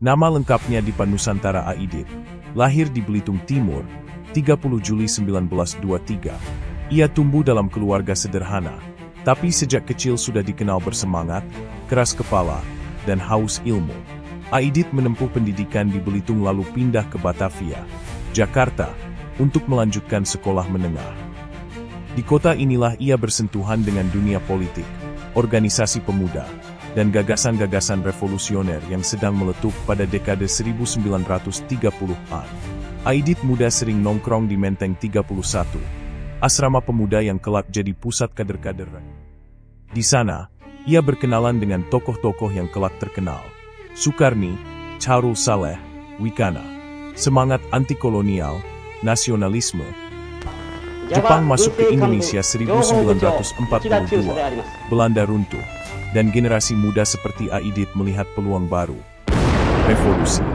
Nama lengkapnya Dipa Nusantara Aidit. Lahir di Belitung Timur, 30 Juli 1923. Ia tumbuh dalam keluarga sederhana, tapi sejak kecil sudah dikenal bersemangat, keras kepala, dan haus ilmu. Aidit menempuh pendidikan di Belitung lalu pindah ke Batavia, Jakarta, untuk melanjutkan sekolah menengah. Di kota inilah ia bersentuhan dengan dunia politik, organisasi pemuda, dan gagasan-gagasan revolusioner yang sedang meletup pada dekade 1930-an. Aidit muda sering nongkrong di Menteng 31, asrama pemuda yang kelak jadi pusat kader-kader. Di sana, ia berkenalan dengan tokoh-tokoh yang kelak terkenal. Sukarni, Chairul Saleh, Wikana. Semangat anti-kolonial, nasionalisme. Jepang masuk ke Indonesia 1942, Belanda runtuh, dan generasi muda seperti Aidit melihat peluang baru. Revolusi.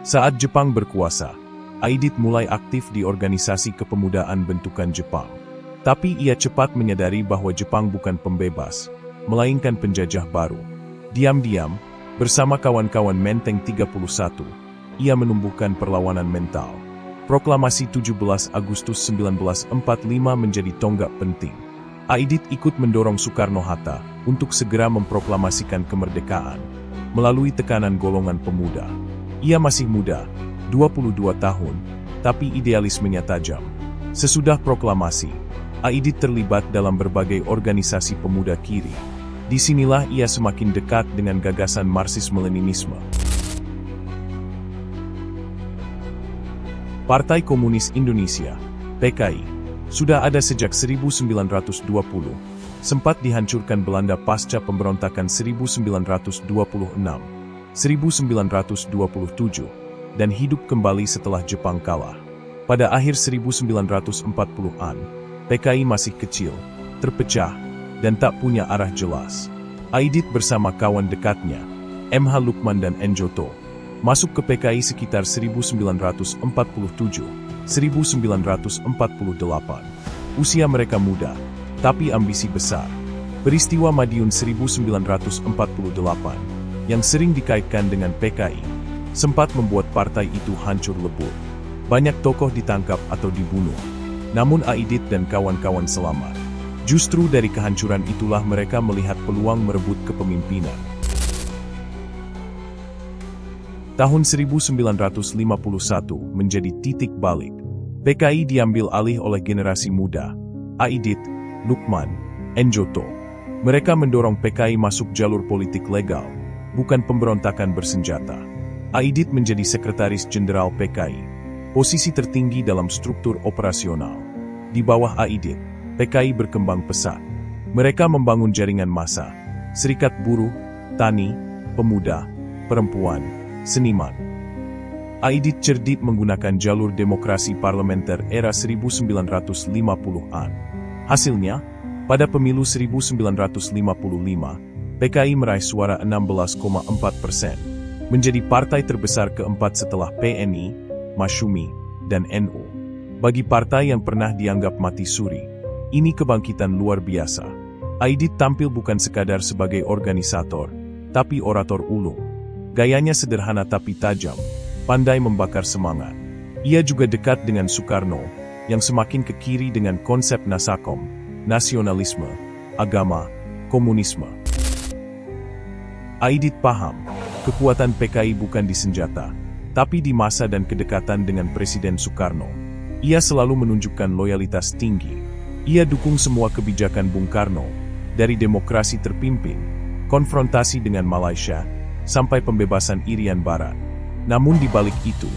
Saat Jepang berkuasa, Aidit mulai aktif di organisasi kepemudaan bentukan Jepang. Tapi ia cepat menyadari bahwa Jepang bukan pembebas, melainkan penjajah baru. Diam-diam, bersama kawan-kawan Menteng 31, ia menumbuhkan perlawanan mental. Proklamasi 17 Agustus 1945 menjadi tonggak penting. Aidit ikut mendorong Soekarno-Hatta untuk segera memproklamasikan kemerdekaan melalui tekanan golongan pemuda. Ia masih muda, 22 tahun, tapi idealismenya tajam. Sesudah proklamasi, Aidit terlibat dalam berbagai organisasi pemuda kiri. Disinilah ia semakin dekat dengan gagasan Marxisme-Leninisme. Partai Komunis Indonesia, PKI, sudah ada sejak 1920, sempat dihancurkan Belanda pasca pemberontakan 1926, 1927, dan hidup kembali setelah Jepang kalah. Pada akhir 1940-an, PKI masih kecil, terpecah, dan tak punya arah jelas. Aidit bersama kawan dekatnya, M.H. Lukman dan Enjoto, masuk ke PKI sekitar 1947, 1948. Usia mereka muda, tapi ambisi besar. Peristiwa Madiun 1948, yang sering dikaitkan dengan PKI, sempat membuat partai itu hancur lebur. Banyak tokoh ditangkap atau dibunuh. Namun Aidit dan kawan-kawan selamat. Justru dari kehancuran itulah mereka melihat peluang merebut kepemimpinan. Tahun 1951 menjadi titik balik. PKI diambil alih oleh generasi muda, Aidit, Lukman, Enjoto. Mereka mendorong PKI masuk jalur politik legal, bukan pemberontakan bersenjata. Aidit menjadi sekretaris jenderal PKI, posisi tertinggi dalam struktur operasional. Di bawah Aidit, PKI berkembang pesat. Mereka membangun jaringan massa, serikat buruh, tani, pemuda, perempuan, seniman. Aidit cerdik menggunakan jalur demokrasi parlementer era 1950-an. Hasilnya, pada pemilu 1955, PKI meraih suara 16,4%, menjadi partai terbesar keempat setelah PNI, Masyumi, dan NU. Bagi partai yang pernah dianggap mati suri, ini kebangkitan luar biasa. Aidit tampil bukan sekadar sebagai organisator, tapi orator ulung. Gayanya sederhana tapi tajam, pandai membakar semangat. Ia juga dekat dengan Soekarno, yang semakin ke kiri dengan konsep Nasakom, nasionalisme, agama, komunisme. Aidit paham, kekuatan PKI bukan di senjata, tapi di masa dan kedekatan dengan Presiden Soekarno. Ia selalu menunjukkan loyalitas tinggi. Ia dukung semua kebijakan Bung Karno, dari demokrasi terpimpin, konfrontasi dengan Malaysia, sampai pembebasan Irian Barat. Namun di balik itu,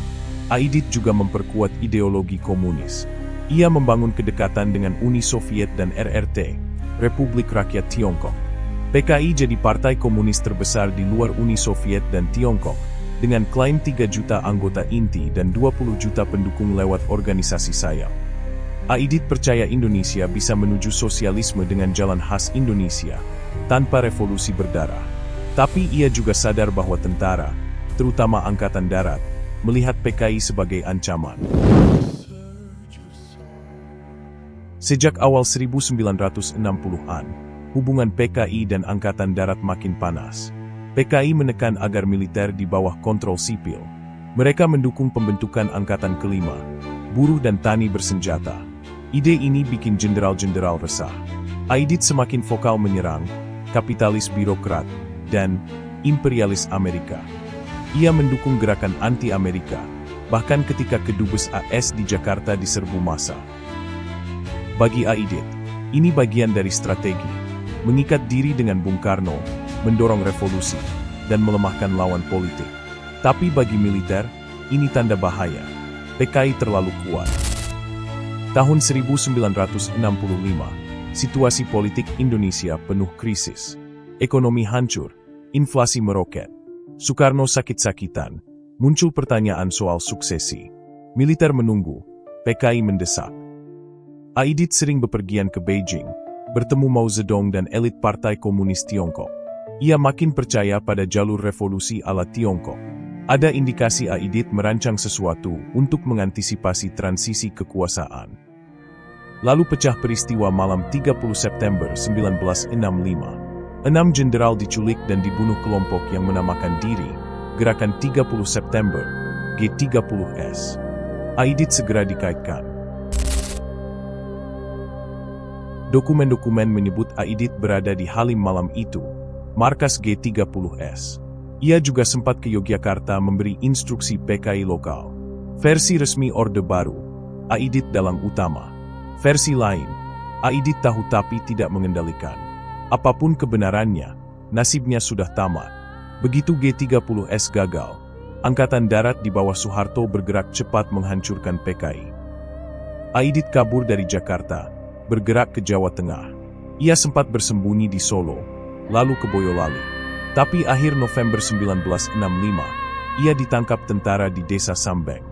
Aidit juga memperkuat ideologi komunis. Ia membangun kedekatan dengan Uni Soviet dan RRT, Republik Rakyat Tiongkok. PKI jadi partai komunis terbesar di luar Uni Soviet dan Tiongkok, dengan klaim 3 juta anggota inti dan 20 juta pendukung lewat organisasi sayap. Aidit percaya Indonesia bisa menuju sosialisme dengan jalan khas Indonesia, tanpa revolusi berdarah. Tapi ia juga sadar bahwa tentara, terutama Angkatan Darat, melihat PKI sebagai ancaman. Sejak awal 1960-an, hubungan PKI dan Angkatan Darat makin panas. PKI menekan agar militer di bawah kontrol sipil. Mereka mendukung pembentukan Angkatan Kelima, buruh dan tani bersenjata. Ide ini bikin jenderal-jenderal resah. Aidit semakin vokal menyerang kapitalis birokrat dan imperialis Amerika. Ia mendukung gerakan anti-Amerika, bahkan ketika kedubes AS di Jakarta diserbu massa. Bagi Aidit, ini bagian dari strategi, mengikat diri dengan Bung Karno, mendorong revolusi, dan melemahkan lawan politik. Tapi bagi militer, ini tanda bahaya. PKI terlalu kuat. Tahun 1965, situasi politik Indonesia penuh krisis. Ekonomi hancur, inflasi meroket. Soekarno sakit-sakitan, muncul pertanyaan soal suksesi. Militer menunggu, PKI mendesak. Aidit sering bepergian ke Beijing, bertemu Mao Zedong dan elit Partai Komunis Tiongkok. Ia makin percaya pada jalur revolusi ala Tiongkok. Ada indikasi Aidit merancang sesuatu untuk mengantisipasi transisi kekuasaan. Lalu pecah peristiwa malam 30 September 1965. 6 jenderal diculik dan dibunuh kelompok yang menamakan diri Gerakan 30 September, G30S. Aidit segera dikaitkan. Dokumen-dokumen menyebut Aidit berada di Halim malam itu, markas G30S. Ia juga sempat ke Yogyakarta memberi instruksi PKI lokal. Versi resmi Orde Baru, Aidit dalang utama. Versi lain, Aidit tahu tapi tidak mengendalikan. Apapun kebenarannya, nasibnya sudah tamat. Begitu G30S gagal, Angkatan Darat di bawah Soeharto bergerak cepat menghancurkan PKI. Aidit kabur dari Jakarta, bergerak ke Jawa Tengah. Ia sempat bersembunyi di Solo, lalu ke Boyolali. Tapi akhir November 1965, ia ditangkap tentara di Desa Sambeng.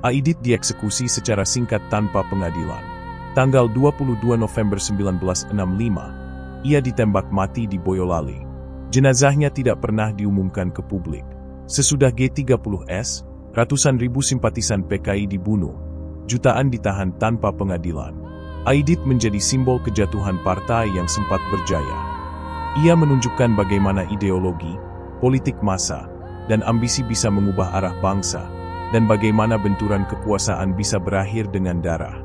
Aidit dieksekusi secara singkat tanpa pengadilan. Tanggal 22 November 1965, ia ditembak mati di Boyolali. Jenazahnya tidak pernah diumumkan ke publik. Sesudah G30S, ratusan ribu simpatisan PKI dibunuh, jutaan ditahan tanpa pengadilan. Aidit menjadi simbol kejatuhan partai yang sempat berjaya. Ia menunjukkan bagaimana ideologi, politik massa, dan ambisi bisa mengubah arah bangsa, dan bagaimana benturan kekuasaan bisa berakhir dengan darah.